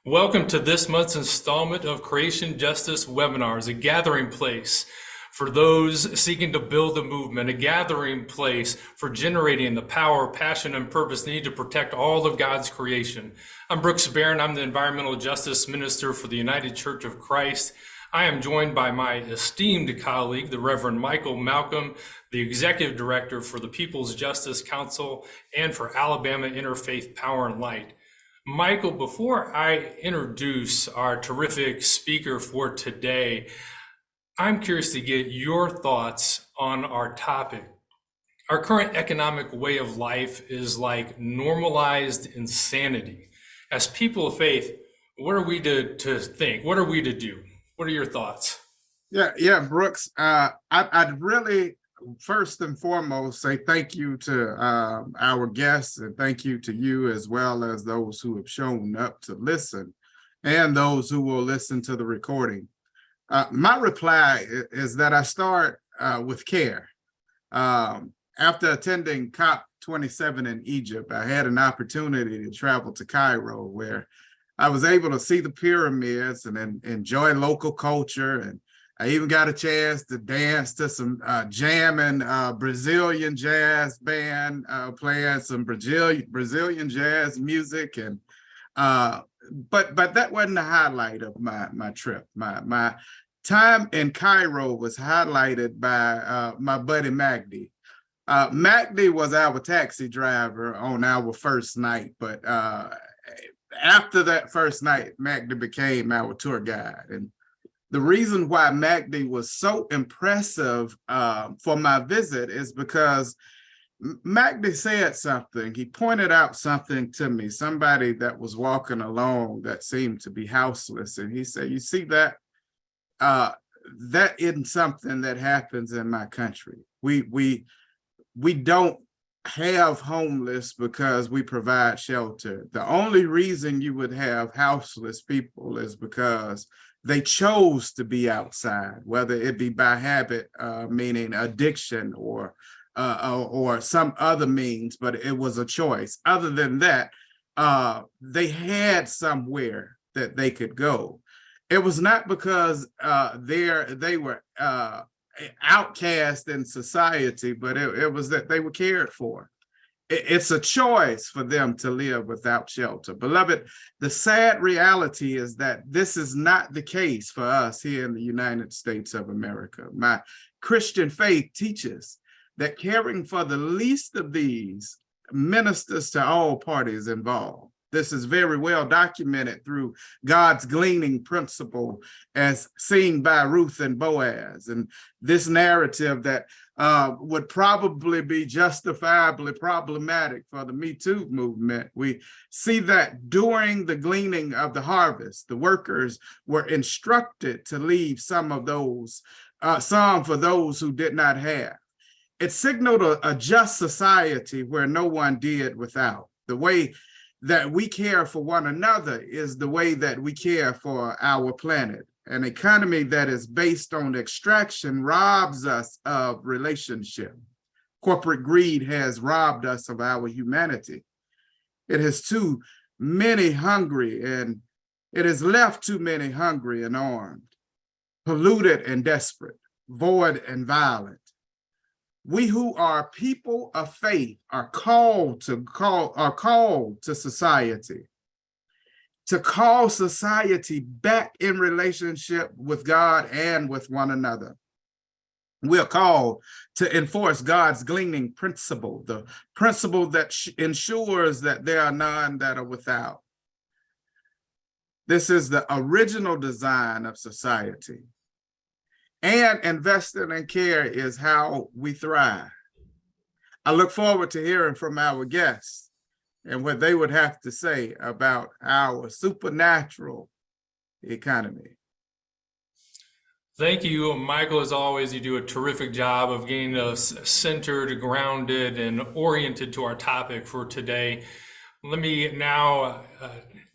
Welcome to this month's installment of Creation Justice Webinars, a gathering place for those seeking to build a movement, a gathering place for generating the power, passion, and purpose needed to protect all of God's creation. I'm Berndt. I'm the Environmental Justice Minister for the United Church of Christ. I am joined by my esteemed colleague, the Reverend Michael Malcolm, the Executive Director for the People's Justice Council and for Alabama Interfaith Power and Light. Michael, before I introduce our terrific speaker for today, I'm curious to get your thoughts on our topic. Our current economic way of life is like normalized insanity. As people of faith, what are we to think? What are we to do? What are your thoughts? Yeah, Brooks. I'd really, first and foremost, say thank you to our guests and thank you to you as well as those who have shown up to listen and those who will listen to the recording. My reply is that I start with care. After attending COP27 in Egypt, I had an opportunity to travel to Cairo where I was able to see the pyramids and enjoy local culture, and I even got a chance to dance to some jamming Brazilian jazz band playing some Brazilian jazz music, and but that wasn't the highlight of my trip. My time in Cairo was highlighted by my buddy Magdi. Magdi was our taxi driver on our first night, but after that first night, Magdi became our tour guide. And the reason why Magdi was so impressive for my visit is because Magdi said something. He pointed out something to me, somebody that was walking along that seemed to be houseless. And he said, you see that? That isn't something that happens in my country. We don't have homeless because we provide shelter. The only reason you would have houseless people is because they chose to be outside, whether it be by habit, meaning addiction or some other means, but it was a choice. Other than that, they had somewhere that they could go. It was not because they were outcast in society, but it was that they were cared for. It's a choice for them to live without shelter. Beloved, the sad reality is that this is not the case for us here in the United States of America. My Christian faith teaches that caring for the least of these ministers to all parties involved. This is very well documented through God's gleaning principle as seen by Ruth and Boaz. And this narrative that would probably be justifiably problematic for the Me Too movement. We see that during the gleaning of the harvest, the workers were instructed to leave some for those who did not have. It signaled a just society where no one did without. The way that we care for one another is the way that we care for our planet. An economy that is based on extraction robs us of relationship. Corporate greed has robbed us of our humanity. It has too many hungry, and it has left too many hungry and armed, polluted and desperate, void and violent. We who are people of faith are called to society, to call society back in relationship with God and with one another. We are called to enforce God's gleaning principle, the principle that ensures that there are none that are without. This is the original design of society. And investing in care is how we thrive. I look forward to hearing from our guests and what they would have to say about our supernatural economy. Thank you, Michael. As always, you do a terrific job of getting us centered, grounded, and oriented to our topic for today. Let me now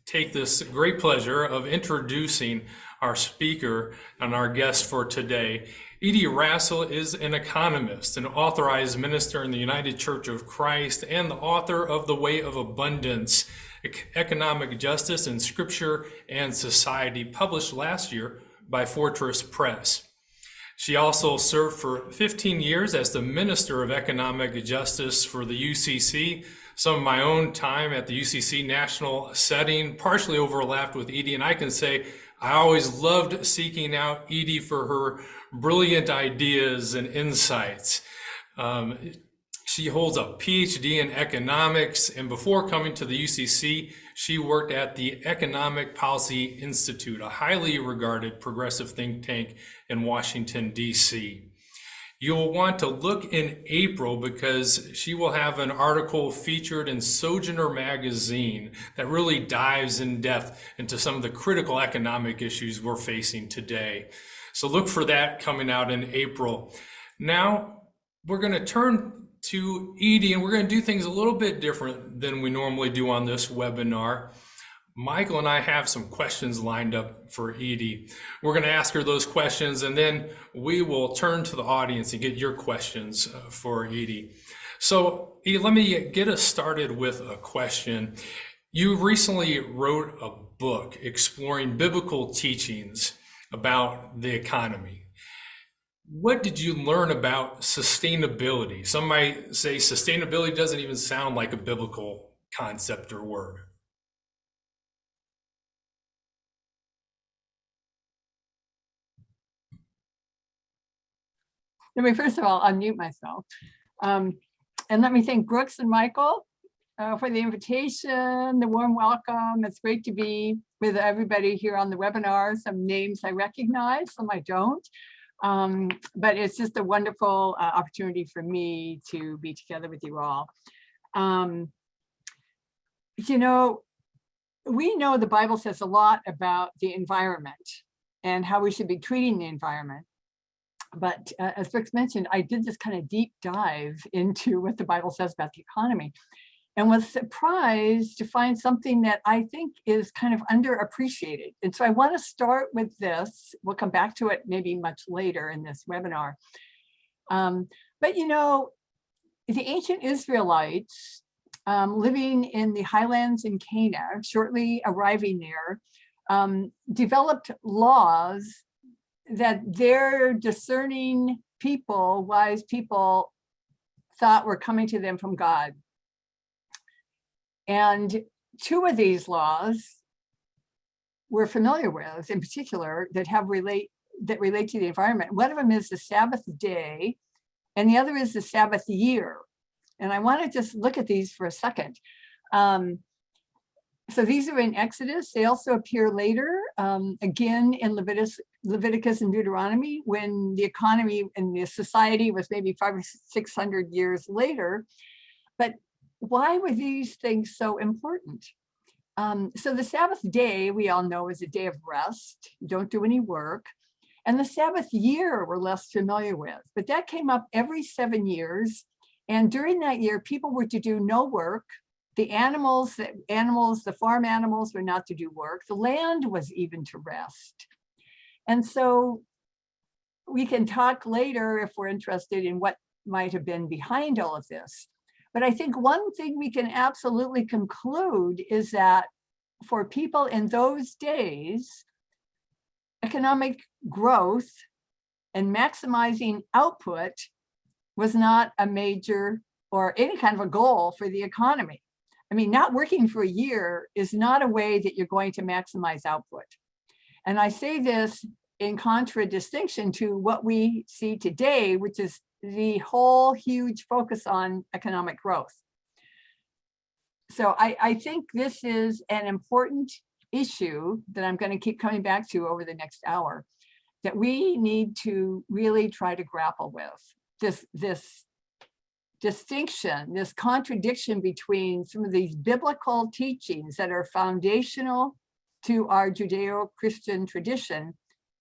take this great pleasure of introducing our speaker and our guest for today. Edie Rassel is an economist, an authorized minister in the United Church of Christ, and the author of The Way of Abundance, Economic Justice in Scripture and Society, published last year by Fortress Press. She also served for 15 years as the Minister of Economic Justice for the UCC. Some of my own time at the UCC national setting partially overlapped with Edie, and I can say I always loved seeking out Edie for her brilliant ideas and insights. She holds a PhD in economics, and before coming to the UCC, she worked at the Economic Policy Institute, a highly regarded progressive think tank in Washington, D.C. You'll want to look in April because she will have an article featured in Sojourner magazine that really dives in depth into some of the critical economic issues we're facing today. So look for that coming out in April. Now we're going to turn to Edie, and we're going to do things a little bit different than we normally do on this webinar. Michael and I have some questions lined up for Edie. We're going to ask her those questions, and then we will turn to the audience and get your questions for Edie. So Edie, let me get us started with a question. You recently wrote a book exploring biblical teachings about the economy. What did you learn about sustainability? Some might say sustainability doesn't even sound like a biblical concept or word. Let me first of all unmute myself. And let me thank Brooks and Michael for the invitation, the warm welcome. It's great to be with everybody here on the webinar. Some names I recognize, some I don't. But it's just a wonderful opportunity for me to be together with you all. You know, we know the Bible says a lot about the environment and how we should be treating the environment. But as Brooks mentioned, I did this kind of deep dive into what the Bible says about the economy and was surprised to find something that I think is kind of underappreciated. And so I want to start with this. We'll come back to it maybe much later in this webinar. But you know, the ancient Israelites living in the highlands in Canaan, shortly arriving there, developed laws that their discerning people, wise people, thought were coming to them from God. And two of these laws we're familiar with, in particular, that relate to the environment. One of them is the Sabbath day, and the other is the Sabbath year. And I want to just look at these for a second. So these are in Exodus. They also appear later, again in Leviticus and Deuteronomy, when the economy and the society was maybe 500 or 600 years later. But why were these things so important? So the Sabbath day, we all know, is a day of rest. Don't do any work. And the Sabbath year we're less familiar with, but that came up every 7 years. And during that year, people were to do no work. The the farm animals were not to do work. The land was even to rest. And so we can talk later if we're interested in what might have been behind all of this. But I think one thing we can absolutely conclude is that for people in those days, economic growth and maximizing output was not a major or any kind of a goal for the economy. I mean, not working for a year is not a way that you're going to maximize output. And I say this in contradistinction to what we see today, which is the whole huge focus on economic growth. So I think this is an important issue that I'm going to keep coming back to over the next hour, that we need to really try to grapple with. This distinction, this contradiction between some of these biblical teachings that are foundational to our Judeo-Christian tradition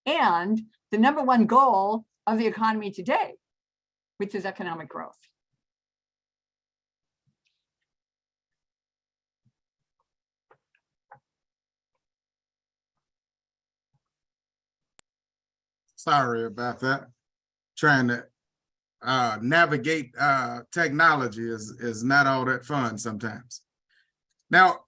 and the number one goal of the economy today, which is economic growth. Sorry about that. trying to navigate technology is not all that fun sometimes. Now,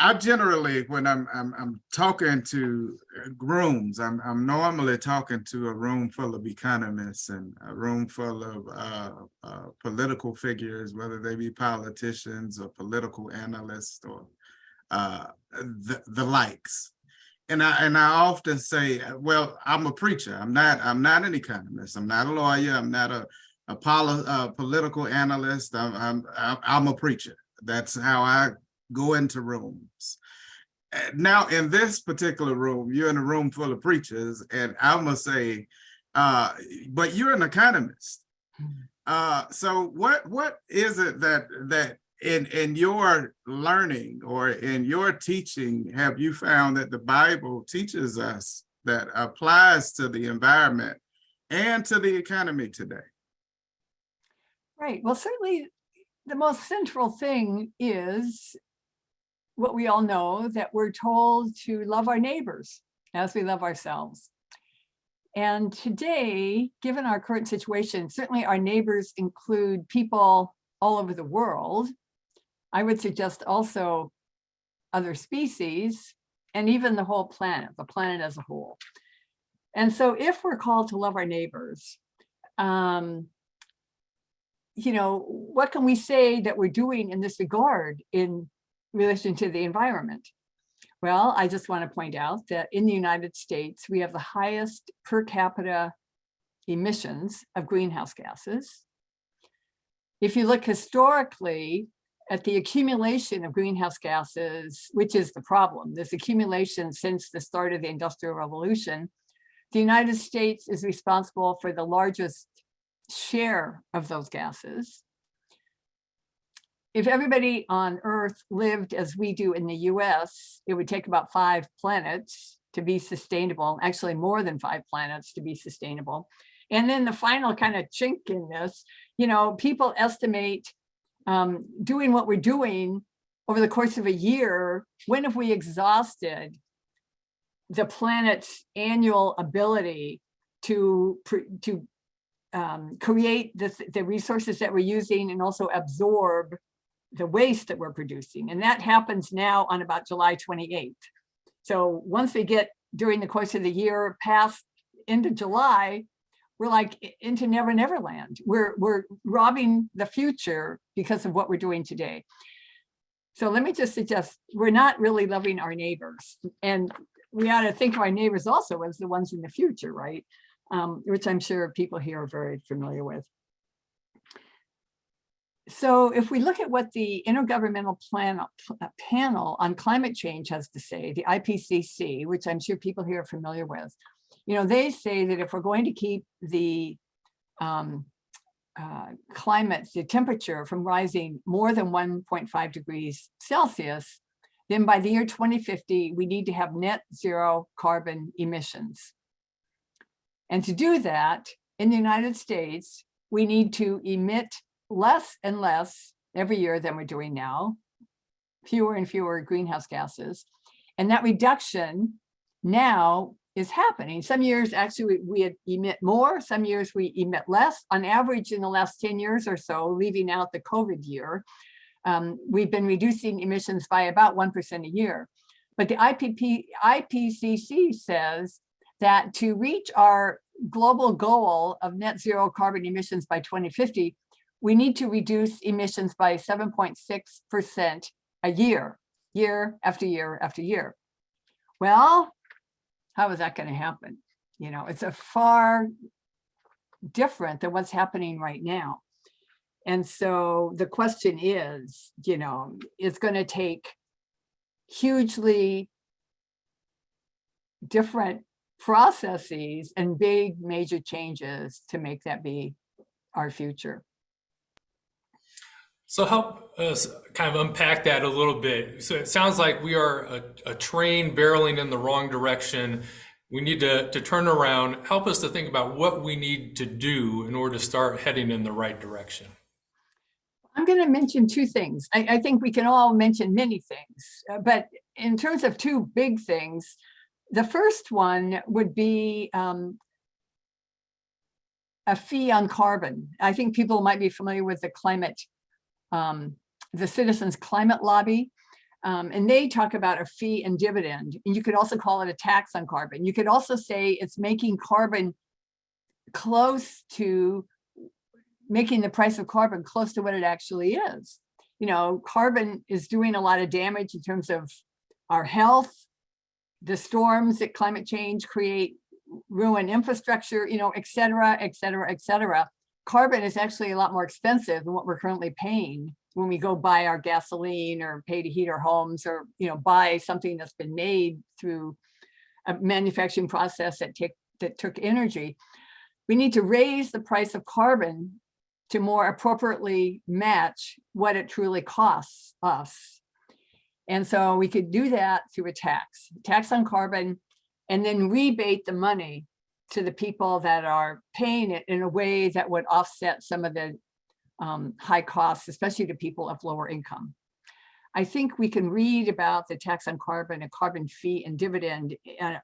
I generally, when I'm talking to grooms, I'm normally talking to a room full of economists and a room full of political figures, whether they be politicians or political analysts or the likes. And I often say, well, I'm a preacher. I'm not an economist. I'm not a lawyer. I'm not a political analyst. I'm a preacher. That's how I go into rooms. Now, in this particular room, you're in a room full of preachers, and I'm gonna say, but you're an economist. So what is it that in your learning or in your teaching have you found that the Bible teaches us that applies to the environment and to the economy today? Right. Well, certainly the most central thing is what we all know, that we're told to love our neighbors as we love ourselves. And today, given our current situation, certainly our neighbors include people all over the world. I would suggest also other species and even the whole planet, the planet as a whole. And so if we're called to love our neighbors, what can we say that we're doing in this regard in relation to the environment? Well, I just want to point out that in the United States, we have the highest per capita emissions of greenhouse gases. If you look historically at the accumulation of greenhouse gases, which is the problem, this accumulation since the start of the Industrial Revolution, the United States is responsible for the largest share of those gases. If everybody on Earth lived as we do in the US, it would take about 5 planets to be sustainable, actually more than 5 planets to be sustainable. And then the final kind of chink in this, people estimate doing what we're doing over the course of a year, when have we exhausted the planet's annual ability to create the resources that we're using and also absorb the waste that we're producing. And that happens now on about July 28th. So once we get during the course of the year past into July, we're like into never land. We're robbing the future because of what we're doing today. So let me just suggest we're not really loving our neighbors. And we ought to think of our neighbors also as the ones in the future, right? Which I'm sure people here are very familiar with. So if we look at what the Intergovernmental Panel on Climate Change has to say, the IPCC, which I'm sure people here are familiar with, they say that if we're going to keep the climate, the temperature from rising more than 1.5 degrees Celsius, then by the year 2050, we need to have net zero carbon emissions. And to do that, in the United States, we need to emit less and less every year than we're doing now, fewer and fewer greenhouse gases. And that reduction now is happening. Some years, actually, we emit more. Some years we emit less. On average, in the last 10 years or so, leaving out the COVID year, we've been reducing emissions by about 1% a year. But the IPCC says that to reach our global goal of net zero carbon emissions by 2050, we need to reduce emissions by 7.6% a year, year after year after year. Well, how is that going to happen? It's a far different than what's happening right now. And so the question is, it's going to take hugely different processes and big major changes to make that be our future. So help us kind of unpack that a little bit. So it sounds like we are a train barreling in the wrong direction. We need to turn around. Help us to think about what we need to do in order to start heading in the right direction. I'm going to mention 2 things. I think we can all mention many things, but in terms of 2 big things, the first one would be a fee on carbon. I think people might be familiar with the climate, the Citizens Climate Lobby. And they talk about a fee and dividend. And you could also call it a tax on carbon. You could also say it's making carbon close to making the price of carbon close to what it actually is. You know, carbon is doing a lot of damage in terms of our health, the storms that climate change create, ruin infrastructure, you know, et cetera, et cetera, et cetera. Carbon is actually a lot more expensive than what we're currently paying when we go buy our gasoline or pay to heat our homes, or, you know, buy something that's been made through a manufacturing process that took energy. We need to raise the price of carbon to more appropriately match what it truly costs us. And so we could do that through a tax on carbon, and then rebate the money to the people that are paying it in a way that would offset some of the high costs, especially to people of lower income. I think we can read about the tax on carbon, a carbon fee and dividend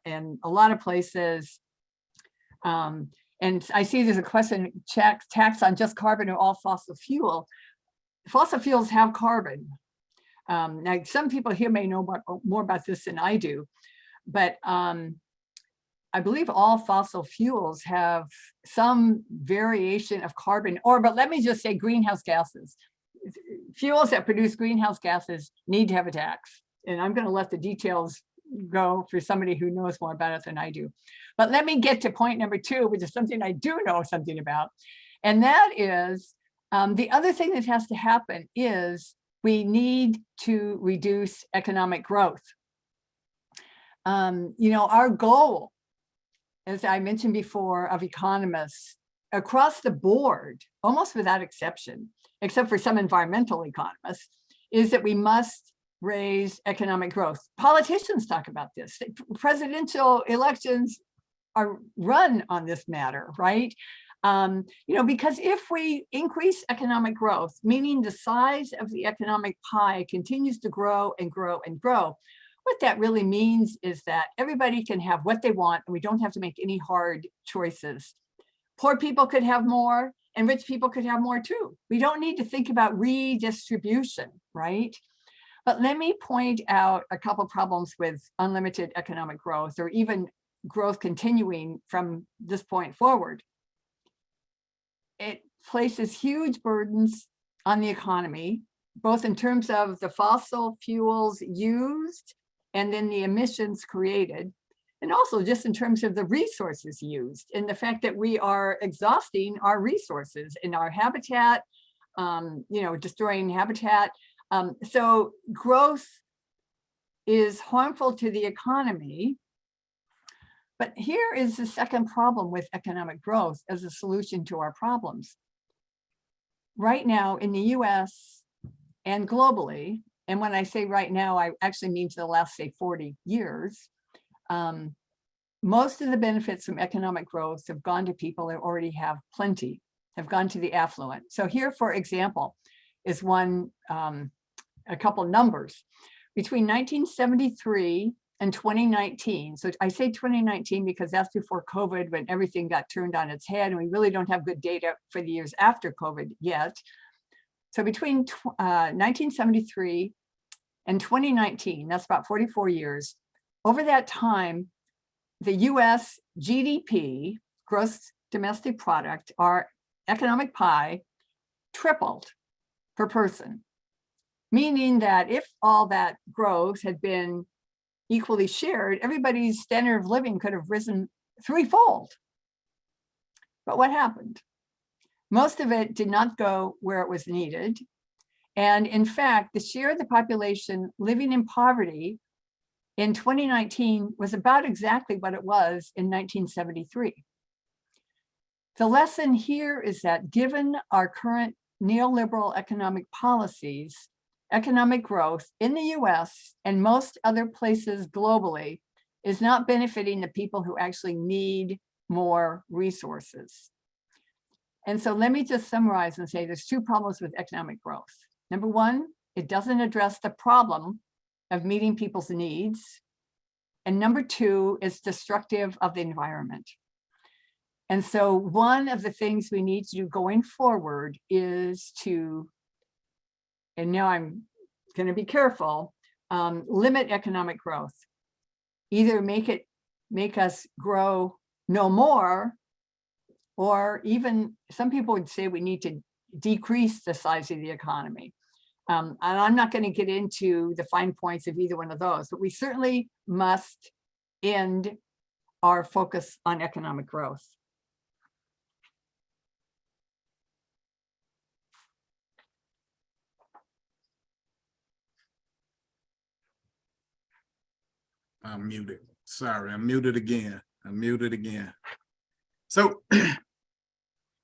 in a lot of places. And I see there's a question, tax on just carbon or all fossil fuel. Fossil fuels have carbon. Now, some people here may know more about this than I do, but I believe all fossil fuels have some variation of carbon, but let me just say greenhouse gases. Fuels that produce greenhouse gases need to have a tax. And I'm going to let the details go for somebody who knows more about it than I do. But let me get to point number 2, which is something I do know something about. And that is the other thing that has to happen is we need to reduce economic growth. You know, our goal, as I mentioned before, of economists across the board, almost without exception, except for some environmental economists, is that we must raise economic growth. Politicians talk about this. Presidential elections are run on this matter, right? You know, because if we increase economic growth, meaning the size of the economic pie continues to grow and grow and grow, what that really means is that everybody can have what they want and we don't have to make any hard choices. Poor people could have more and rich people could have more too. We don't need to think about redistribution, right? But let me point out a couple problems with unlimited economic growth, or even growth continuing from this point forward. It places huge burdens on the economy, both in terms of the fossil fuels used and then the emissions created, and also just in terms of the resources used, and the fact that we are exhausting our resources in our habitat, you know, destroying habitat. So growth is harmful to the economy. But here is the second problem with economic growth as a solution to our problems. Right now in the US and globally, and when I say right now, I actually mean for the last, say, 40 years, most of the benefits from economic growth have gone to people that already have plenty, have gone to the affluent. So here, for example, is a couple numbers. Between 1973 and 2019, so I say 2019 because that's before COVID, when everything got turned on its head, and we really don't have good data for the years after COVID yet. So between 1973 and 2019, that's about 44 years. Over that time, the US GDP, gross domestic product, our economic pie, tripled per person. Meaning that if all that growth had been equally shared, everybody's standard of living could have risen threefold. But what happened? Most of it did not go where it was needed. And in fact, the share of the population living in poverty in 2019 was about exactly what it was in 1973. The lesson here is that given our current neoliberal economic policies, economic growth in the US and most other places globally is not benefiting the people who actually need more resources. And so let me just summarize and say there's two problems with economic growth. Number one, it doesn't address the problem of meeting people's needs. And number two, it's destructive of the environment. And so one of the things we need to do going forward is to, and now I'm going to be careful, limit economic growth. Either make us grow no more, or even some people would say we need to decrease the size of the economy. And I'm not going to get into the fine points of either one of those, but we certainly must end our focus on economic growth. I'm muted. Sorry, I'm muted again. I'm muted again. So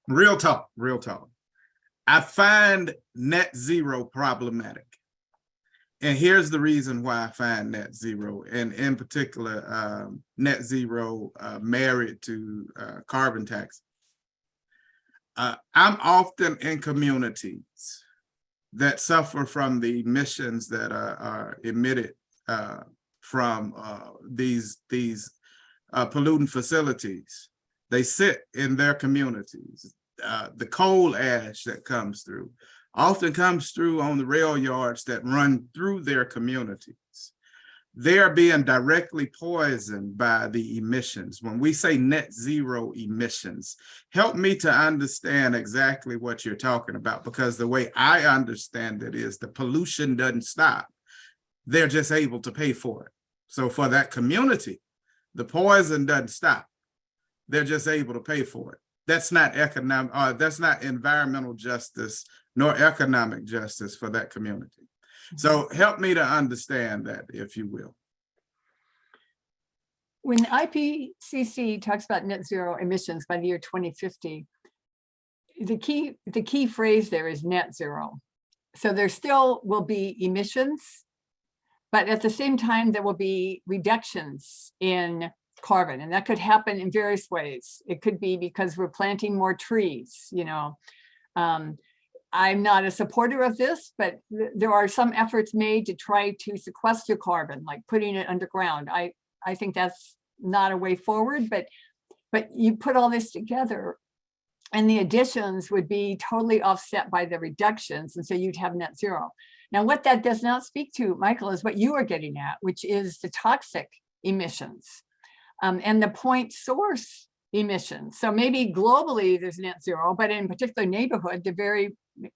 real talk. I find net zero problematic. And here's the reason why I find net zero, and in particular, net zero married to carbon tax. I'm often in communities that suffer from the emissions that are emitted from these pollutant facilities. They sit in their communities. The coal ash that comes through often comes through on the rail yards that run through their communities. They are being directly poisoned by the emissions. When we say net zero emissions, help me to understand exactly what you're talking about, because the way I understand it is the pollution doesn't stop. They're just able to pay for it. So for that community, the poison doesn't stop. They're just able to pay for it. That's not economic, that's not environmental justice nor economic justice for that community. So help me to understand that, if you will. When IPCC talks about net zero emissions by the year 2050, the key phrase there is net zero. So there still will be emissions, but at the same time, there will be reductions in carbon, and that could happen in various ways. It could be because we're planting more trees, you know. I'm not a supporter of this, but there are some efforts made to try to sequester carbon, like putting it underground. I think that's not a way forward, but you put all this together and the additions would be totally offset by the reductions, and so you'd have net zero. Now, what that does not speak to, Michael, is what you are getting at, which is the toxic emissions and the point source emissions. So maybe globally there's net zero, but in a particular neighborhood,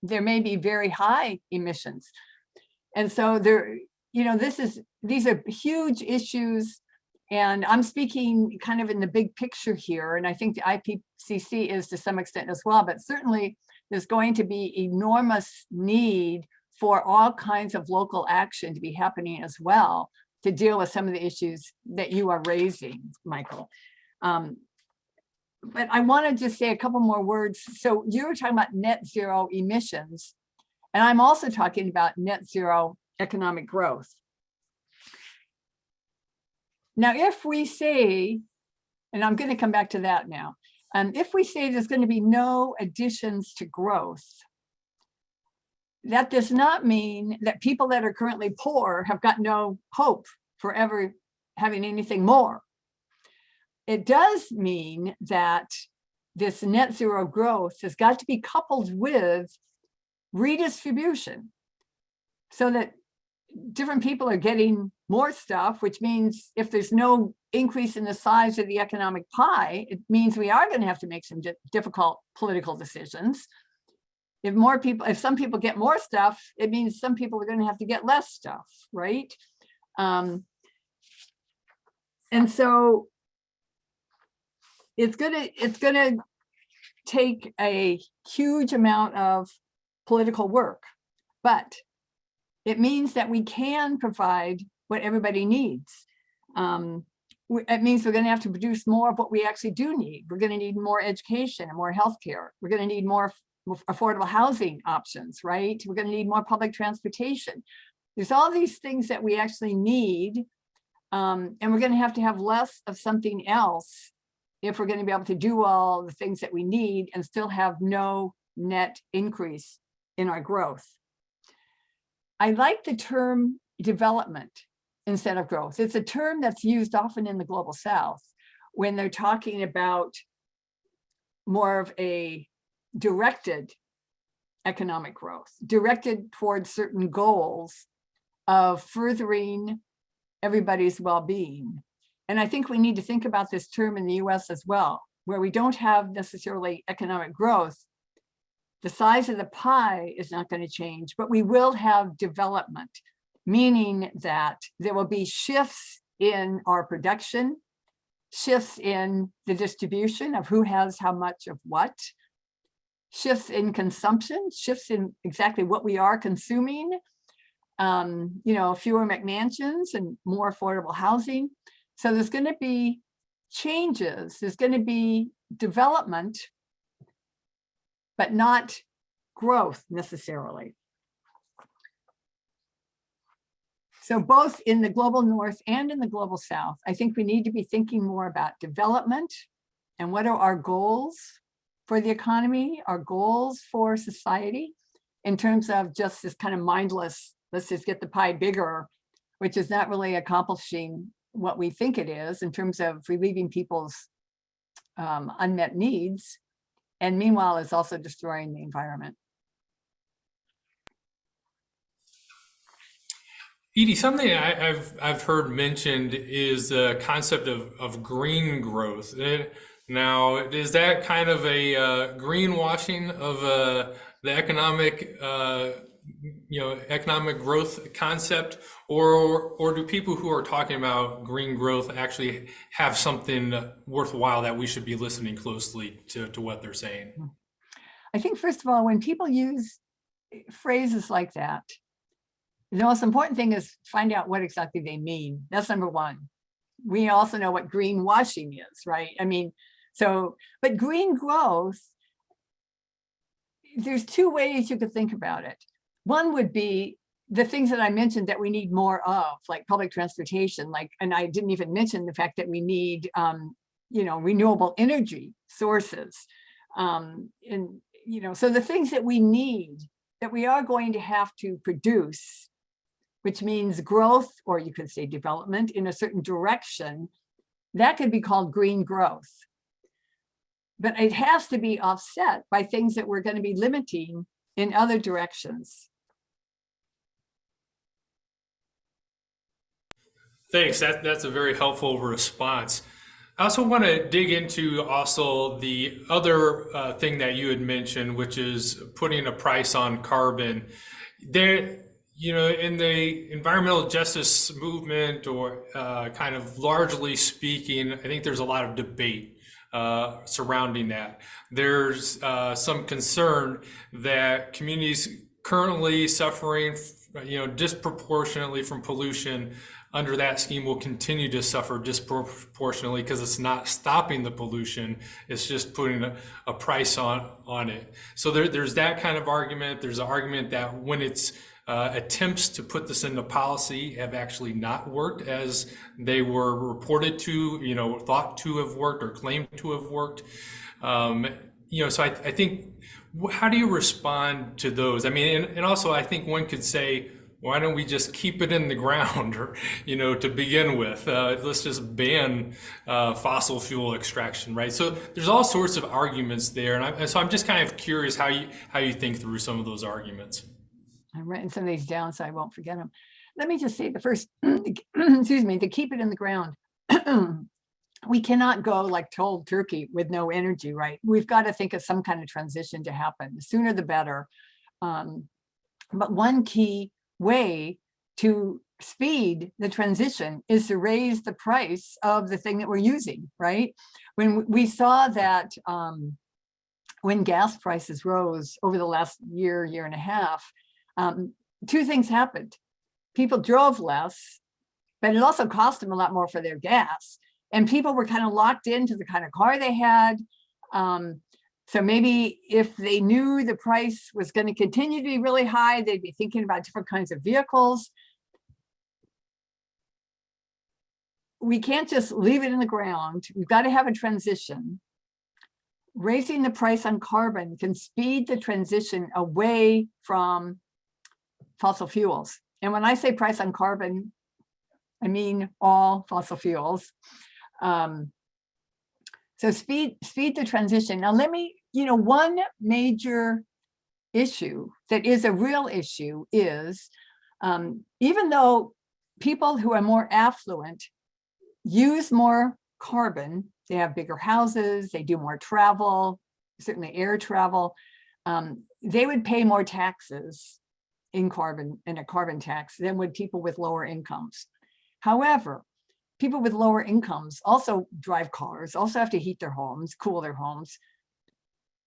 there may be very high emissions. And so these are huge issues, and I'm speaking kind of in the big picture here, and I think the IPCC is to some extent as well, but certainly there's going to be enormous need for all kinds of local action to be happening as well to deal with some of the issues that you are raising, Michael. But I wanted to say a couple more words. So you were talking about net zero emissions, and I'm also talking about net zero economic growth. Now, if we say, and I'm going to come back to that now, if we say there's going to be no additions to growth, that does not mean that people that are currently poor have got no hope for ever having anything more. It does mean that this net zero growth has got to be coupled with redistribution so that different people are getting more stuff, which means if there's no increase in the size of the economic pie, it means we are going to have to make some difficult political decisions. If some people get more stuff, it means some people are going to have to get less stuff, right? And so it's gonna take a huge amount of political work, but it means that we can provide what everybody needs. It means we're going to have to produce more of what we actually do need. We're going to need more education and more healthcare. We're going to need more affordable housing options, right? We're going to need more public transportation. There's all these things that we actually need, and we're going to have less of something else if we're going to be able to do all the things that we need and still have no net increase in our growth. I like the term development instead of growth. It's a term that's used often in the global South when they're talking about more of a directed economic growth, directed towards certain goals of furthering everybody's well-being. And I think we need to think about this term in the US as well, where we don't have necessarily economic growth. The size of the pie is not going to change, but we will have development, meaning that there will be shifts in our production, shifts in the distribution of who has how much of what, shifts in consumption, shifts in exactly what we are consuming, fewer McMansions and more affordable housing. So there's going to be changes, there's going to be development, but not growth necessarily. So both in the global north and in the global south, I think we need to be thinking more about development and what are our goals for the economy, our goals for society, in terms of just this kind of mindless, let's just get the pie bigger, which is not really accomplishing what we think it is in terms of relieving people's unmet needs. And meanwhile, it's also destroying the environment. Edie, something I've heard mentioned is the concept of green growth. Now, is that kind of a greenwashing of the economic growth concept, or do people who are talking about green growth actually have something worthwhile that we should be listening closely to what they're saying? I think, first of all, when people use phrases like that, the most important thing is find out what exactly they mean. That's number one. We also know what greenwashing is, right? I mean, but green growth, there's two ways you could think about it. One would be the things that I mentioned that we need more of, like public transportation, and I didn't even mention the fact that we need, renewable energy sources. So the things that we need, that we are going to have to produce, which means growth, or you could say development in a certain direction, that could be called green growth. But it has to be offset by things that we're going to be limiting in other directions. Thanks. That's a very helpful response. I also want to dig into also the other thing that you had mentioned, which is putting a price on carbon. There, in the environmental justice movement, or kind of largely speaking, I think there's a lot of debate surrounding that. There's some concern that communities currently suffering, disproportionately from pollution under that scheme will continue to suffer disproportionately because it's not stopping the pollution, it's just putting a price on it. So there's that kind of argument. There's an argument that when it's attempts to put this into policy have actually not worked as they were reported to, thought to have worked or claimed to have worked. So I think, how do you respond to those? I mean, and also I think one could say, why don't we just keep it in the ground, or, to begin with? Let's just ban fossil fuel extraction, right? So there's all sorts of arguments there, and so I'm just kind of curious how you think through some of those arguments. I'm writing some of these down so I won't forget them. Let me just say the first, excuse me, to keep it in the ground. We cannot go like cold turkey with no energy, right? We've got to think of some kind of transition to happen. The sooner the better. But one key way to speed the transition is to raise the price of the thing that we're using, right? When we saw that when gas prices rose over the last year and a half, two things happened. People drove less, but it also cost them a lot more for their gas. And people were kind of locked into the kind of car they had. So maybe if they knew the price was going to continue to be really high, they'd be thinking about different kinds of vehicles. We can't just leave it in the ground. We've got to have a transition. Raising the price on carbon can speed the transition away from fossil fuels. And when I say price on carbon, I mean all fossil fuels. So speed the transition. Now let me, one major issue that is a real issue is, even though people who are more affluent use more carbon, they have bigger houses, they do more travel, certainly air travel, they would pay more taxes in a carbon tax than would people with lower incomes. However, people with lower incomes also drive cars, also have to heat their homes, cool their homes.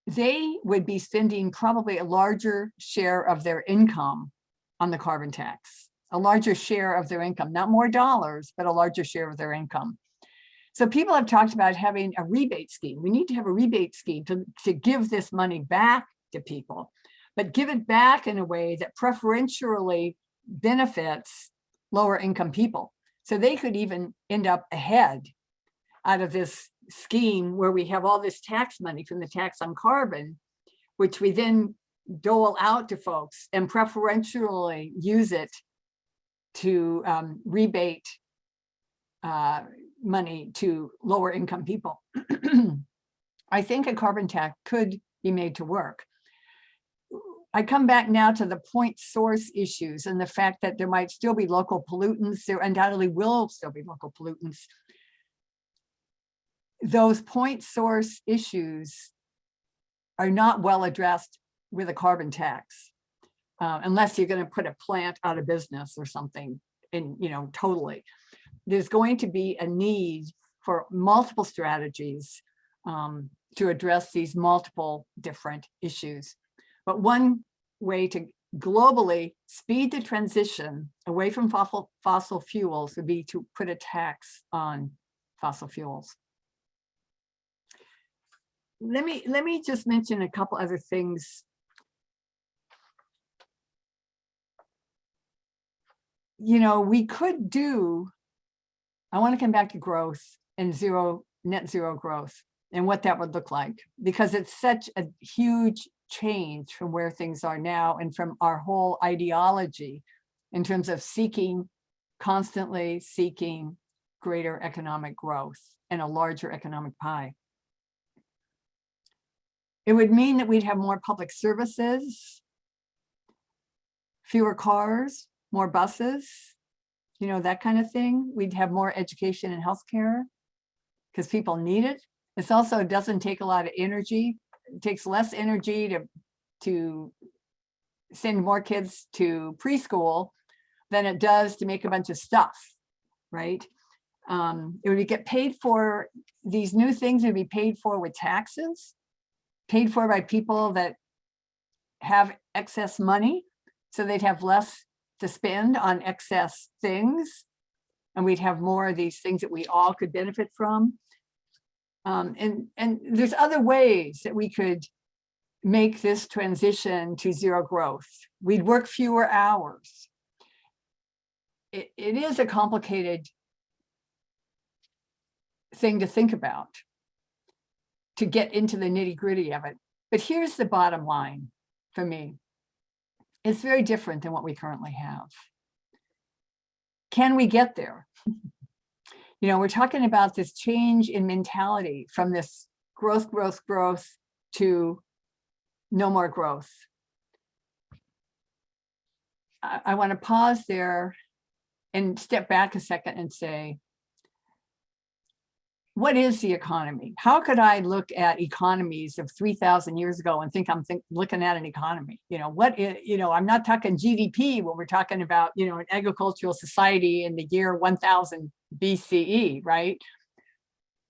They would be spending probably a larger share of their income on the carbon tax, a larger share of their income, not more dollars, but a larger share of their income. So people have talked about having a rebate scheme. We need to have a rebate scheme to give this money back to people, but give it back in a way that preferentially benefits lower income people. So they could even end up ahead out of this scheme where we have all this tax money from the tax on carbon, which we then dole out to folks and preferentially use it to rebate money to lower income people. I think a carbon tax could be made to work. I come back now to the point source issues and the fact that there might still be local pollutants. There undoubtedly will still be local pollutants. Those point source issues are not well addressed with a carbon tax, unless you're going to put a plant out of business or something, and totally. There's going to be a need for multiple strategies to address these multiple different issues. But one way to globally speed the transition away from fossil fuels would be to put a tax on fossil fuels. Let me just mention a couple other things. We could do, I want to come back to growth and net zero growth and what that would look like, because it's such a huge change from where things are now and from our whole ideology in terms of constantly seeking greater economic growth and a larger economic pie. It would mean that we'd have more public services, fewer cars, more buses, that kind of thing. We'd have more education and healthcare because people need it. This also doesn't take a lot of energy. It takes less energy to send more kids to preschool than it does to make a bunch of stuff, right? It would get paid for, these new things would be paid for with taxes, paid for by people that have excess money, so they'd have less to spend on excess things, and we'd have more of these things that we all could benefit from. And there's other ways that we could make this transition to zero growth. We'd work fewer hours. It is a complicated thing to think about, to get into the nitty-gritty of it. But here's the bottom line for me. It's very different than what we currently have. Can we get there? We're talking about this change in mentality from this growth to no more growth. I want to pause there and step back a second and say, what is the economy? How could I look at economies of 3,000 years ago and think I'm looking at an economy? I'm not talking GDP when we're talking about, an agricultural society in the year 1000 BCE, right?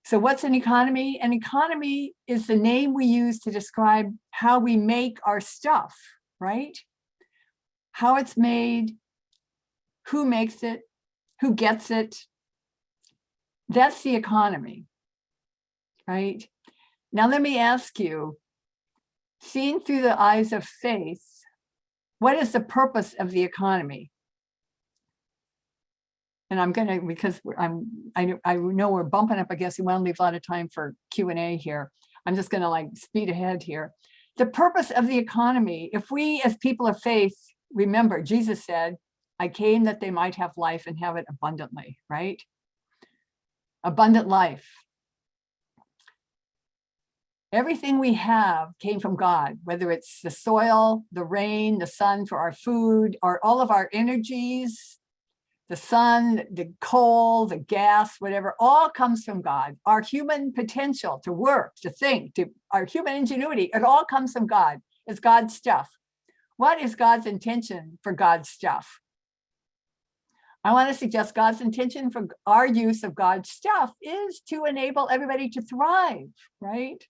So what's an economy? An economy is the name we use to describe how we make our stuff, right? How it's made, who makes it, who gets it. That's the economy, right? Now, let me ask you, seen through the eyes of faith, what is the purpose of the economy? And I'm gonna, because I know we're bumping up against, we want to leave a lot of time for Q&A here. I'm just gonna speed ahead here. The purpose of the economy, if we as people of faith, remember, Jesus said, I came that they might have life and have it abundantly, right? Abundant life. Everything we have came from God, whether it's the soil, the rain, the sun for our food, or all of our energies, the sun, the coal, the gas, whatever, all comes from God. Our human potential to work, to think, to our human ingenuity, it all comes from God. It's God's stuff. What is God's intention for God's stuff? I want to suggest God's intention for our use of God's stuff is to enable everybody to thrive, right?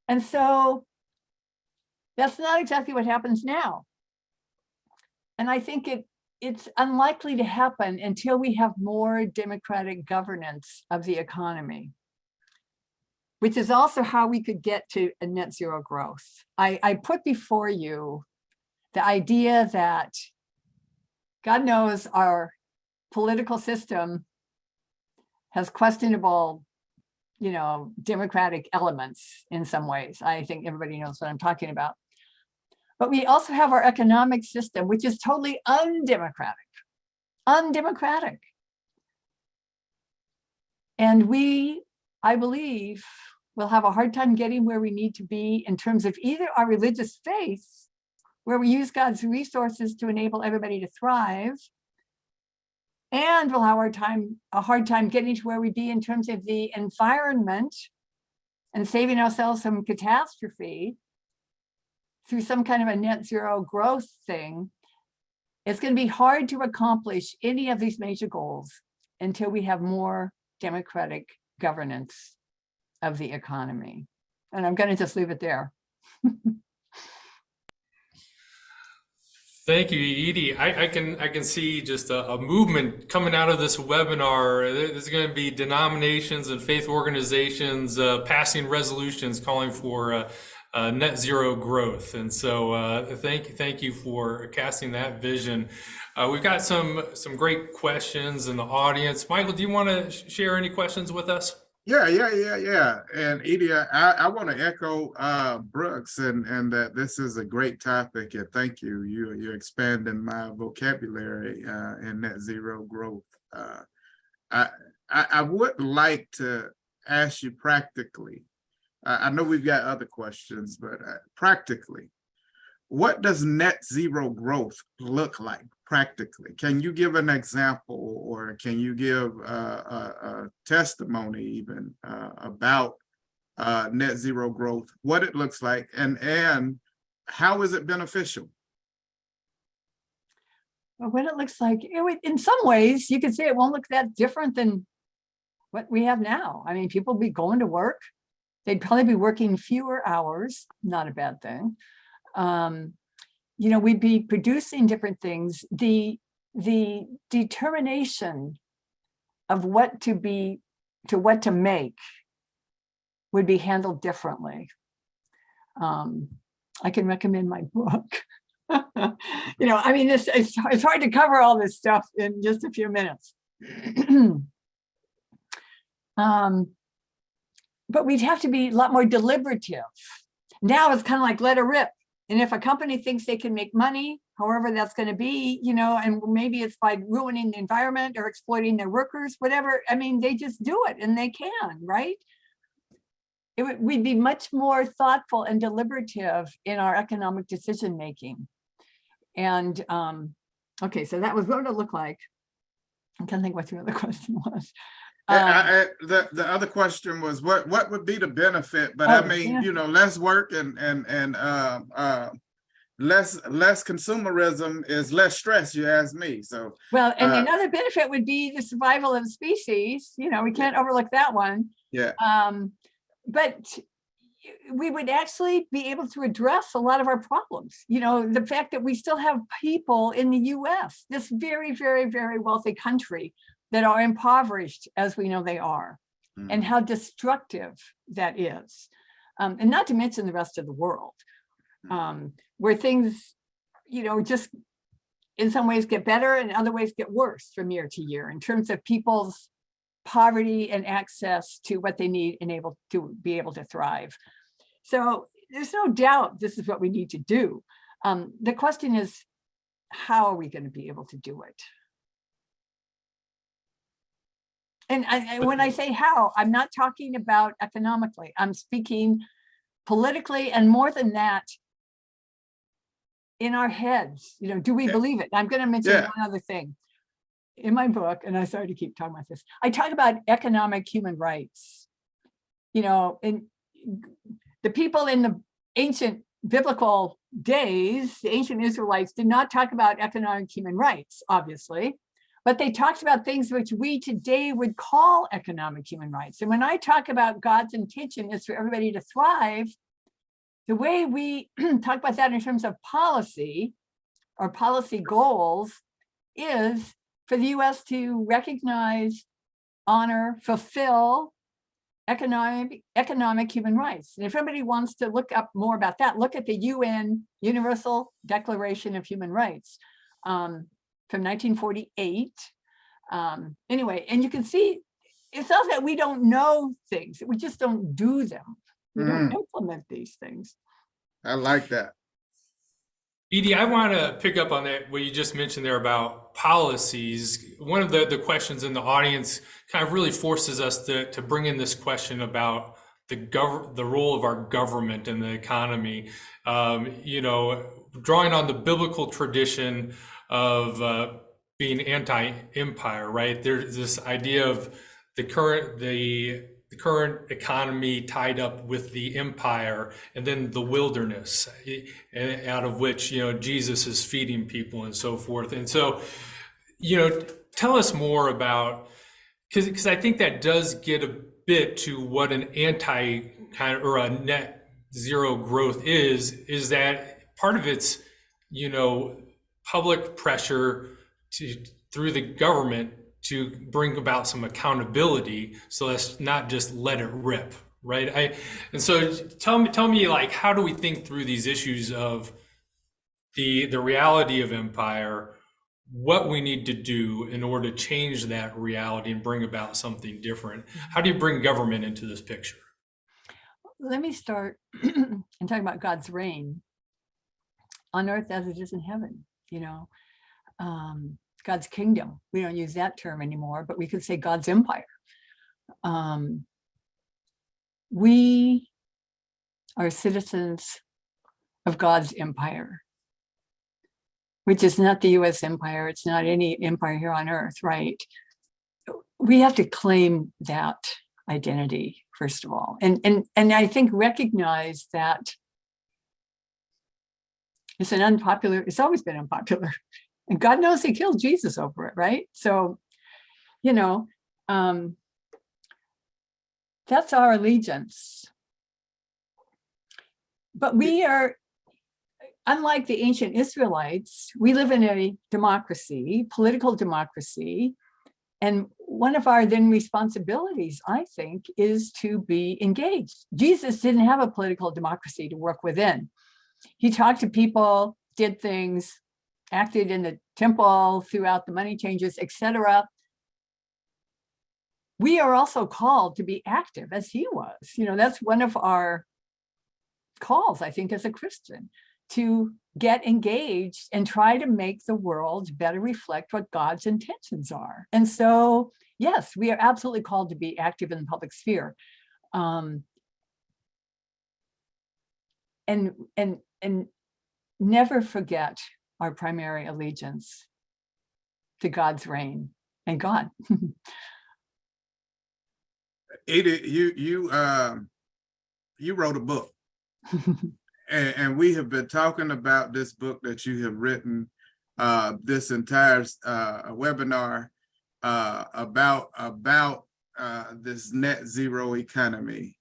And so that's not exactly what happens now. And I think it's unlikely to happen until we have more democratic governance of the economy, which is also how we could get to a net zero growth. I put before you the idea that God knows our political system has questionable, democratic elements in some ways. I think everybody knows what I'm talking about. But we also have our economic system, which is totally undemocratic. And we, I believe, will have a hard time getting where we need to be in terms of either our religious faith, where we use God's resources to enable everybody to thrive, and we'll have a hard time getting to where we be in terms of the environment and saving ourselves from catastrophe through some kind of a net zero growth thing. It's going to be hard to accomplish any of these major goals until we have more democratic governance of the economy. And I'm going to just leave it there. Thank you, Edie. I can see just a movement coming out of this webinar. There's going to be denominations and faith organizations passing resolutions calling for net zero growth. And so thank you for casting that vision. We've got some great questions in the audience. Michael, do you want to share any questions with us? Yeah. And Edie, I want to echo Brooks and that this is a great topic, and thank you. You're expanding my vocabulary in net zero growth. I would like to ask you practically. I know we've got other questions, but practically, what does net zero growth look like practically? Can you give an example, or can you give a testimony even about net zero growth, what it looks like, and how is it beneficial? Well, what it looks like, in some ways, you could say it won't look that different than what we have now. I mean, people be going to work. They'd probably be working fewer hours, not a bad thing. We'd be producing different things. The determination of what to make would be handled differently. I can recommend my book. It's hard to cover all this stuff in just a few minutes. But we'd have to be a lot more deliberative. Now it's kind of like let it rip. And if a company thinks they can make money, however that's going to be, and maybe it's by ruining the environment or exploiting their workers, whatever, I mean, they just do it, and they can, right? We'd be much more thoughtful and deliberative in our economic decision making. And okay, so that was what it looked like. I can't think what your other question was. The other question was what would be the benefit, but less work and less consumerism is less stress, you ask me. So well, and another benefit would be the survival of the species. We can't overlook that one. Yeah. But we would actually be able to address a lot of our problems. The fact that we still have people in the US, this very, very, very wealthy country, that are impoverished as we know they are, and how destructive that is. And not to mention the rest of the world, where things, just in some ways get better and other ways get worse from year to year in terms of people's poverty and access to what they need and able to be able to thrive. So there's no doubt this is what we need to do. The question is, how are we going to be able to do it? And when I say how, I'm not talking about economically. I'm speaking politically, and more than that, in our heads. Do we believe it? I'm going to mention one other thing. In my book, and I'm sorry to keep talking about this, I talk about economic human rights. And the people in the ancient biblical days, the ancient Israelites, did not talk about economic human rights, obviously, but they talked about things which we today would call economic human rights. And when I talk about God's intention is for everybody to thrive, the way we talk about that in terms of policy or policy goals is for the US to recognize, honor, fulfill economic human rights. And if anybody wants to look up more about that, look at the UN Universal Declaration of Human Rights from 1948. Anyway, and you can see it's not that we don't know things, we just don't do them. We don't implement these things. I like that. Edie, I want to pick up on that, what you just mentioned there about policies. One of the questions in the audience kind of really forces us to bring in this question about the role of our government in the economy. Drawing on the biblical tradition of being anti-empire, right? There's this idea of the current economy tied up with the empire, and then the wilderness, out of which Jesus is feeding people and so forth. And so, tell us more about, because I think that does get a bit to what an anti kind of or a net zero growth is that part of it's public pressure through the government to bring about some accountability, so let's not just let it rip, right? And so tell me, like, how do we think through these issues of the reality of empire, what we need to do in order to change that reality and bring about something different? How do you bring government into this picture? Let me start and talk about God's reign on earth as it is in heaven. God's kingdom. We don't use that term anymore, but we could say God's empire. We are citizens of God's empire, which is not the US empire. It's not any empire here on earth, right? We have to claim that identity, first of all. And I think recognize that it's always been unpopular. And God knows he killed Jesus over it, right? So, that's our allegiance. But we are, unlike the ancient Israelites, we live in a democracy, political democracy. And one of our then responsibilities, I think, is to be engaged. Jesus didn't have a political democracy to work within. He talked to people, did things, acted in the temple, throughout the money changers, etc. We are also called to be active as he was. That's one of our calls, I think, as a Christian, to get engaged and try to make the world better reflect what God's intentions are. And so, yes, we are absolutely called to be active in the public sphere. And never forget our primary allegiance to God's reign and God. Edie, you wrote a book, and we have been talking about this book that you have written this entire webinar about this net zero economy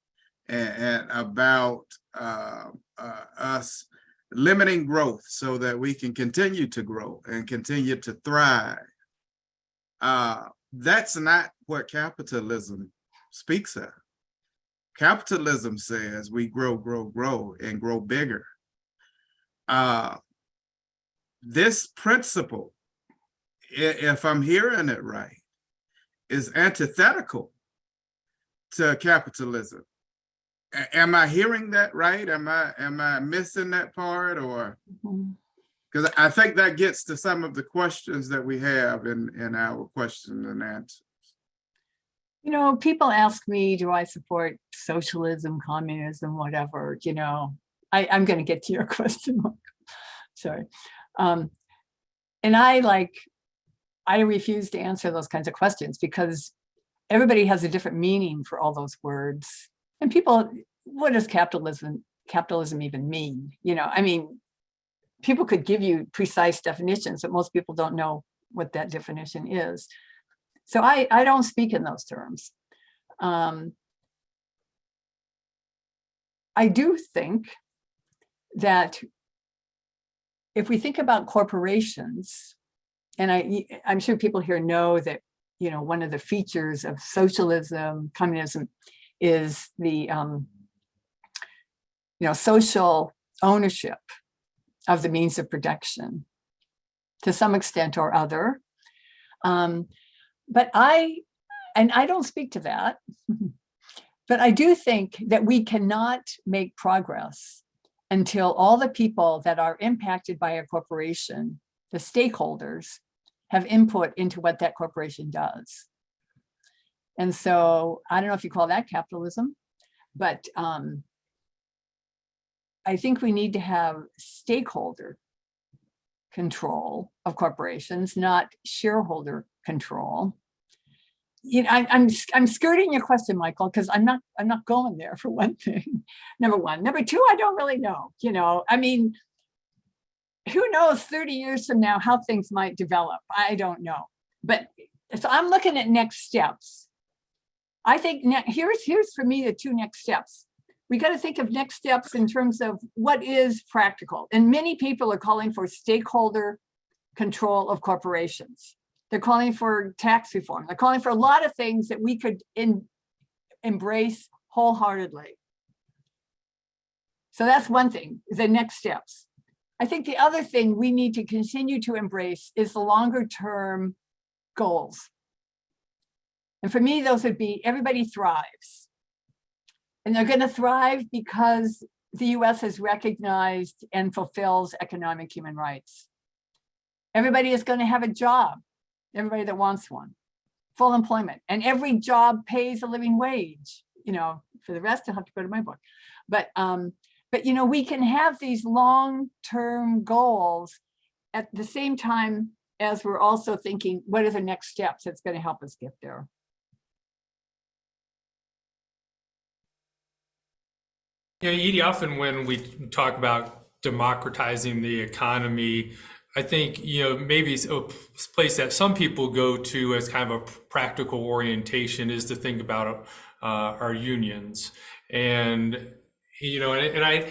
and about us limiting growth so that we can continue to grow and continue to thrive. That's not what capitalism speaks of. Capitalism says we grow, and grow bigger. This principle, if I'm hearing it right, is antithetical to capitalism. Am I hearing that right? Am I missing that part? Or because I think that gets to some of the questions that we have in our questions and answers. You know, people ask me, do I support socialism, communism, whatever, you know, I'm going to get to your question. Sorry. And I refuse to answer those kinds of questions because everybody has a different meaning for all those words. And people, what does capitalism even mean? You know, I mean, people could give you precise definitions, but most people don't know what that definition is. So I don't speak in those terms. I do think that if we think about corporations, and I'm sure people here know that, you know, one of the features of socialism, communism is the, social ownership of the means of production to some extent or other. But I don't speak to that, but I do think that we cannot make progress until all the people that are impacted by a corporation, the stakeholders, have input into what that corporation does. And so I don't know if you call that capitalism, but I think we need to have stakeholder control of corporations, not shareholder control. You know, I'm skirting your question, Michael, because I'm not going there, for one thing. Number one. Number two, I don't really know. You know, I mean, who knows 30 years from now how things might develop? I don't know. But so I'm looking at next steps. I think here's for me the two next steps. We got to think of next steps in terms of what is practical. And many people are calling for stakeholder control of corporations. They're calling for tax reform. They're calling for a lot of things that we could embrace wholeheartedly. So that's one thing, the next steps. I think the other thing we need to continue to embrace is the longer term goals. And for me, those would be everybody thrives. And they're going to thrive because the US has recognized and fulfills economic human rights. Everybody is going to have a job, everybody that wants one, full employment. And every job pays a living wage. You know, for the rest, I'll have to go to my book. But you know, we can have these long-term goals at the same time as we're also thinking, what are the next steps that's going to help us get there? Yeah, Edie, often when we talk about democratizing the economy, I think, you know, maybe a place that some people go to as kind of a practical orientation is to think about our unions. And, you know, and I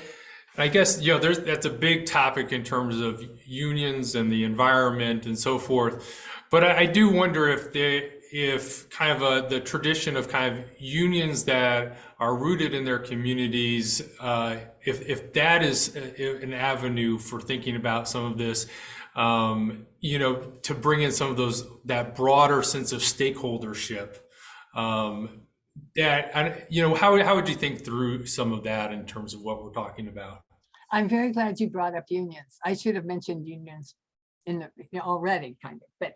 guess, you know, that's a big topic in terms of unions and the environment and so forth. But I do wonder if kind of the tradition of kind of unions that are rooted in their communities, if that is an avenue for thinking about some of this, you know, to bring in some of that broader sense of stakeholdership, you know, how would you think through some of that in terms of what we're talking about? I'm very glad you brought up unions. I should have mentioned unions already, kind of, but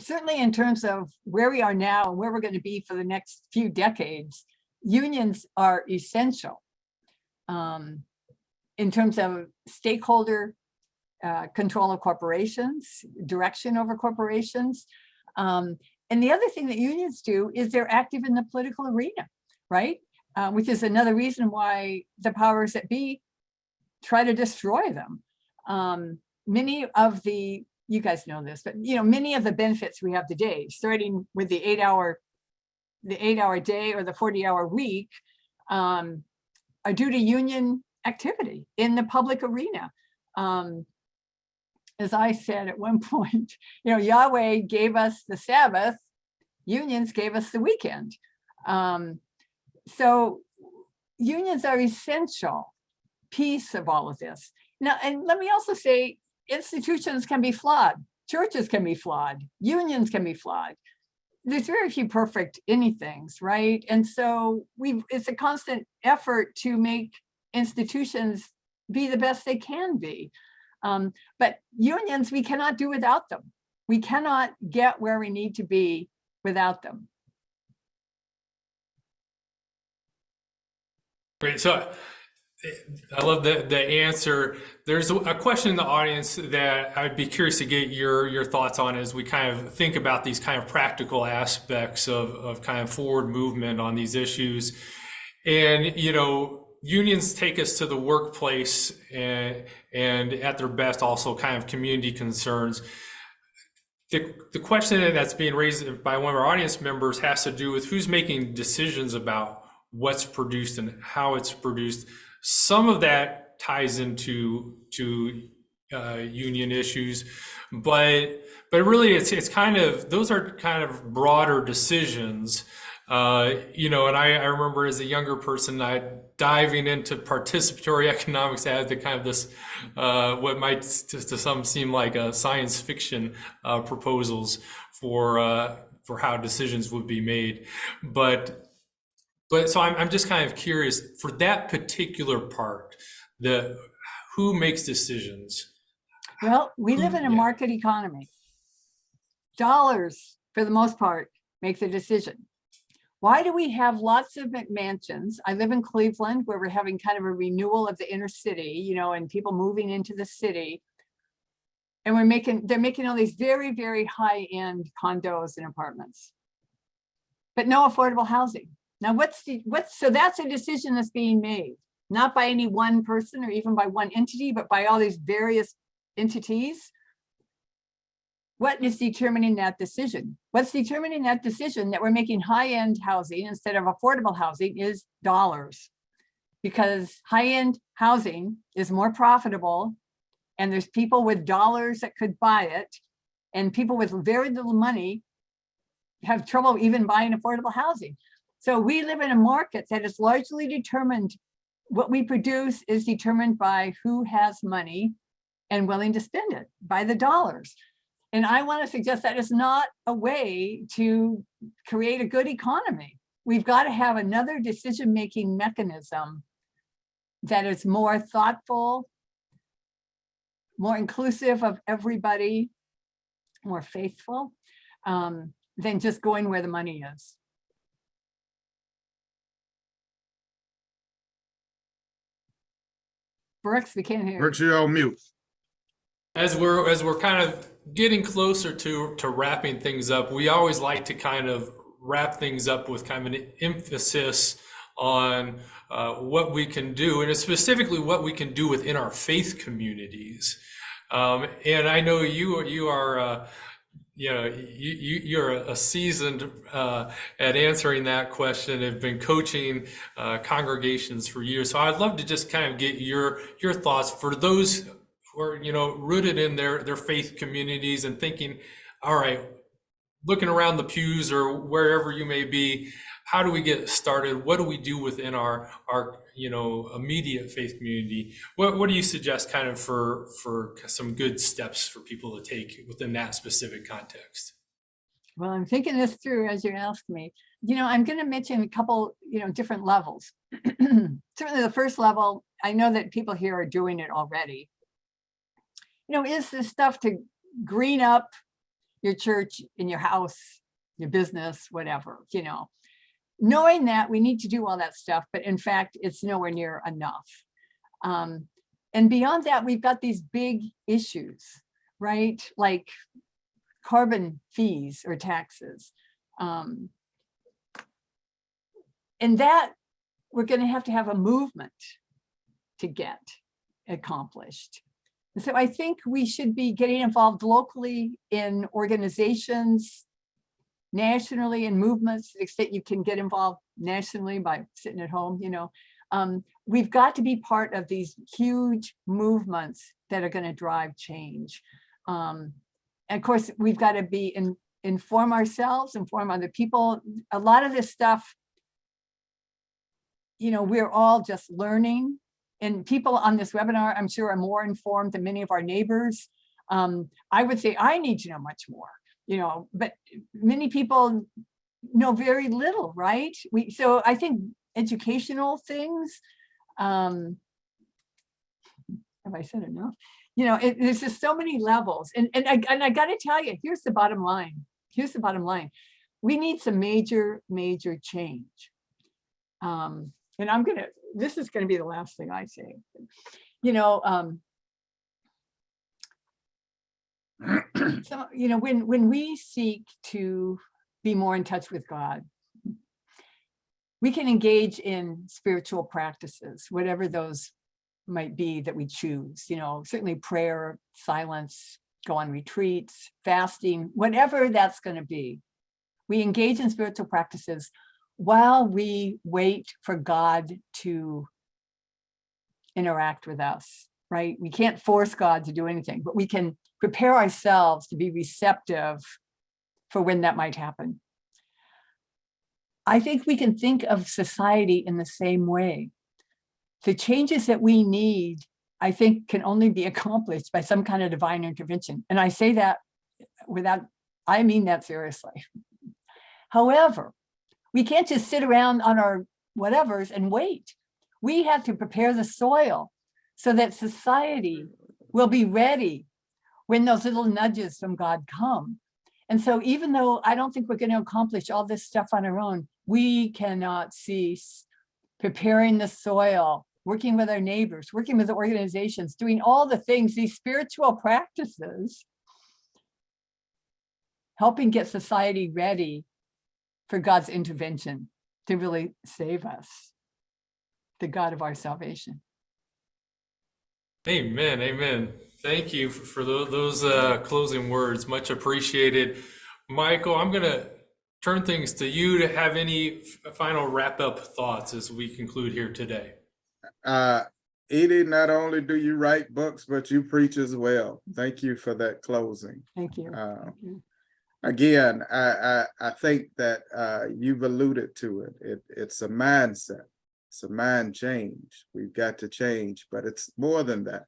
certainly in terms of where we are now and where we're going to be for the next few decades, unions are essential in terms of stakeholder control of corporations, direction over corporations. And the other thing that unions do is they're active in the political arena, right? Which is another reason why the powers that be try to destroy them. Many of the, you guys know this, but you know, many of the benefits we have today, starting with the 8-hour day or the 40-hour week, are due to union activity in the public arena. As I said at one point, you know, Yahweh gave us the Sabbath, unions gave us the weekend. So unions are essential piece of all of this. Now, and let me also say, institutions can be flawed, churches can be flawed, unions can be flawed. There's very few perfect anythings, right? And so it's a constant effort to make institutions be the best they can be. But unions, we cannot do without them. We cannot get where we need to be without them. Great. So I love the answer. There's a question in the audience that I'd be curious to get your thoughts on as we kind of think about these kind of practical aspects of kind of forward movement on these issues. And, you know, unions take us to the workplace and at their best also kind of community concerns. The question that's being raised by one of our audience members has to do with who's making decisions about what's produced and how it's produced. Some of that ties into union issues, but really it's kind of, those are kind of broader decisions. You know, and I remember as a younger person, diving into participatory economics. I had the kind of this, what might to some seem like a science fiction proposals for how decisions would be made. But so I'm just kind of curious for that particular part, who makes decisions? Well, we live in a market economy. Dollars, for the most part, make the decision. Why do we have lots of McMansions? I live in Cleveland, where we're having kind of a renewal of the inner city, you know, and people moving into the city. And they're making all these very, very high-end condos and apartments, but no affordable housing. Now, so that's a decision that's being made, not by any one person or even by one entity, but by all these various entities. What is determining that decision? What's determining that decision that we're making high-end housing instead of affordable housing is dollars, because high-end housing is more profitable and there's people with dollars that could buy it, and people with very little money have trouble even buying affordable housing. So we live in a market that is largely determined, what we produce is determined by who has money and willing to spend it, by the dollars. And I want to suggest that is not a way to create a good economy. We've got to have another decision-making mechanism that is more thoughtful, more inclusive of everybody, more faithful, than just going where the money is. Brooks, we can't hear. Brooks, you're on mute. As we're kind of getting closer to wrapping things up, we always like to kind of wrap things up with kind of an emphasis on what we can do, and specifically what we can do within our faith communities. And I know you are you know, you're a seasoned at answering that question, have been coaching congregations for years. So I'd love to just kind of get your thoughts for those who are, you know, rooted in their faith communities and thinking, all right, looking around the pews or wherever you may be, how do we get started? What do we do within our you know, immediate faith community? What do you suggest kind of for some good steps for people to take within that specific context? Well, I'm thinking this through as you asked me. You know, I'm going to mention a couple, you know, different levels. Certainly the first level, I know that people here are doing it already. You know, is this stuff to green up your church, in your house, your business, whatever, you know. Knowing that we need to do all that stuff, but in fact, it's nowhere near enough. And beyond that, we've got these big issues, right? Like carbon fees or taxes. And that we're going to have a movement to get accomplished. And so I think we should be getting involved locally in organizations, nationally in movements, to the extent you can get involved nationally by sitting at home, you know. We've got to be part of these huge movements that are going to drive change. And of course, we've got to inform ourselves, inform other people. A lot of this stuff, you know, we're all just learning. And people on this webinar, I'm sure, are more informed than many of our neighbors. I would say I need to know much more, you know, but many people know very little, right? So I think educational things, have I said enough? You know, there's just so many levels. And I got to tell you, here's the bottom line. Here's the bottom line. we need some major change. And this is gonna be the last thing I say. You know, so, you know, when we seek to be more in touch with God, we can engage in spiritual practices, whatever those might be that we choose, you know, certainly prayer, silence, go on retreats, fasting, whatever that's going to be. We engage in spiritual practices while we wait for God to interact with us, right? We can't force God to do anything, but we can prepare ourselves to be receptive for when that might happen. I think we can think of society in the same way. The changes that we need, I think, can only be accomplished by some kind of divine intervention. And I say that I mean that seriously. However, we can't just sit around on our whatevers and wait. We have to prepare the soil so that society will be ready when those little nudges from God come. And so even though I don't think we're going to accomplish all this stuff on our own, we cannot cease preparing the soil, working with our neighbors, working with the organizations, doing all the things, these spiritual practices, helping get society ready for God's intervention to really save us, the God of our salvation. Amen. Amen. Thank you for those closing words. Much appreciated. Michael, I'm going to turn things to you to have any final wrap-up thoughts as we conclude here today. Edie, not only do you write books, but you preach as well. Thank you for that closing. Thank you. Thank you. Again, I think that you've alluded to it. It's a mindset. It's a mind change. We've got to change, but it's more than that.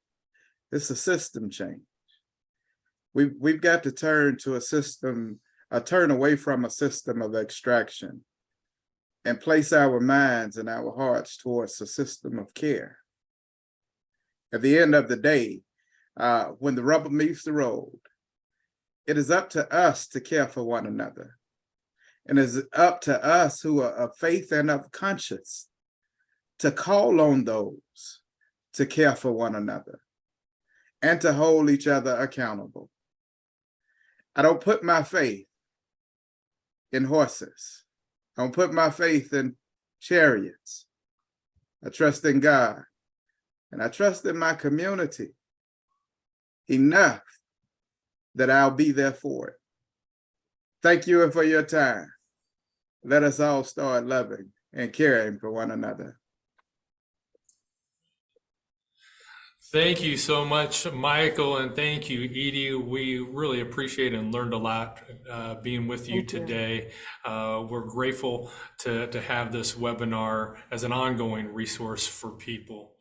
It's a system change. We've got to turn to turn away from a system of extraction and place our minds and our hearts towards a system of care. At the end of the day, when the rubber meets the road, it is up to us to care for one another. And it's up to us who are of faith and of conscience to call on those to care for one another and to hold each other accountable. I don't put my faith in horses. I don't put my faith in chariots. I trust in God, and I trust in my community enough that I'll be there for it. Thank you for your time. Let us all start loving and caring for one another. Thank you so much, Michael, and thank you, Edie. We really appreciate and learned a lot being with you today. We're grateful to have this webinar as an ongoing resource for people.